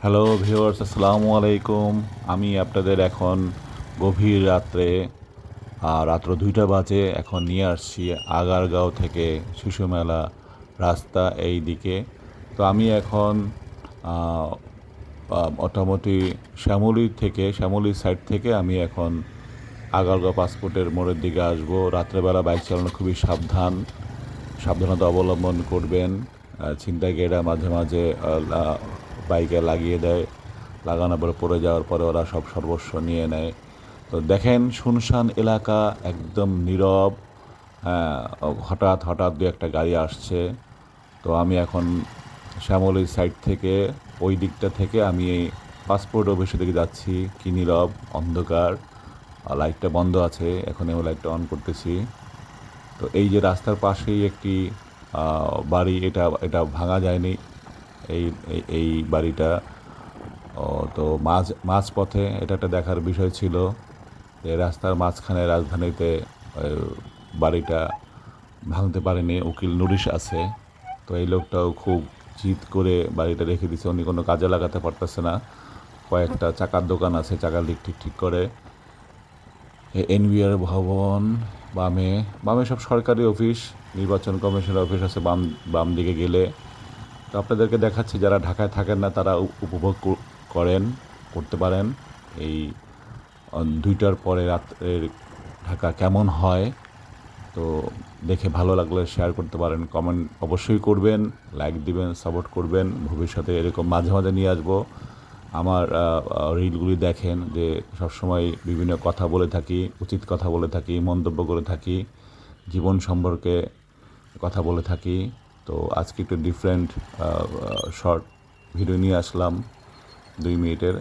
Hello viewers, আসসালামু আলাইকুম। আমি আপনাদের এখন গভীর রাত্রে রাত্র ২টা বাজে এখন নিয়ে আসছি আগারগাঁও থেকে শিশু মেলা রাস্তা এই দিকে। তো আমি এখন আহ, মোটামুটি শ্যামলীর সাইড থেকে আমি এখন আগারগাঁও পাসপোর্টের মোড়ের দিকে আসব। রাত্রেবেলা বাইক চালানো খুবই সাবধানতা অবলম্বন করবেন। ছিনতাইকারীরা মাঝে মাঝে বাইকে লাগিয়ে দেয়, লাগানোর পরে পড়ে যাওয়ার পরে ওরা সব সর্বস্ব নিয়ে নেয়। তো দেখেন, শুনশান এলাকা, একদম নীরব। হ্যাঁ, হঠাৎ হঠাৎ দু একটা গাড়ি আসছে। তো আমি এখন শ্যামলীর সাইড থেকে, ওই দিকটা থেকে আমি এই পাসপোর্ট অফিসের দিকে যাচ্ছি। কি নীরব, অন্ধকার, লাইটটা বন্ধ আছে, এখন আমি লাইটটা অন করতেছি। তো এই যে রাস্তার পাশেই একটি বাড়ি, এটা এটা ভাঙা যায়নি। এই এই এই বাড়িটা, তো মাঝপথে এটা একটা দেখার বিষয় ছিল যে রাস্তার মাঝখানে রাজধানীতে বাড়িটা ভাঙতে পারেনি, উকিল নুরিশ আছে। তো এই লোকটাও খুব জিদ করে বাড়িটা রেখে দিছে, উনি কোনো কাজে লাগাতে পারতেছে না। কয়েকটা চাকার দোকান আছে, চাকার দিক ঠিক করে। এনবিআর ভবন বামে, বামে সব সরকারি অফিস, নির্বাচন কমিশনের অফিস আছে বাম বাম দিকে গেলে। তো আপনাদেরকে দেখাচ্ছি, যারা ঢাকায় থাকেন না তারা উপভোগ করতে পারেন এই ২টার পরে রাত্রের ঢাকা কেমন হয়। তো দেখে ভালো লাগলে শেয়ার করতে পারেন, কমেন্ট অবশ্যই করবেন, লাইক দিবেন, সাপোর্ট করবেন। ভবিষ্যতে এরকম মাঝে মাঝে নিয়ে আসবো। আমার রিলগুলি দেখেন যে সবসময় বিভিন্ন কথা বলে থাকি, উচিত কথা বলে থাকি, মন্তব্য করে থাকি, জীবন সম্পর্কে কথা বলে থাকি। তো আজকে একটু ডিফারেন্ট শর্ট ভিডিও নিয়ে আসলাম, ২ মিনিটের।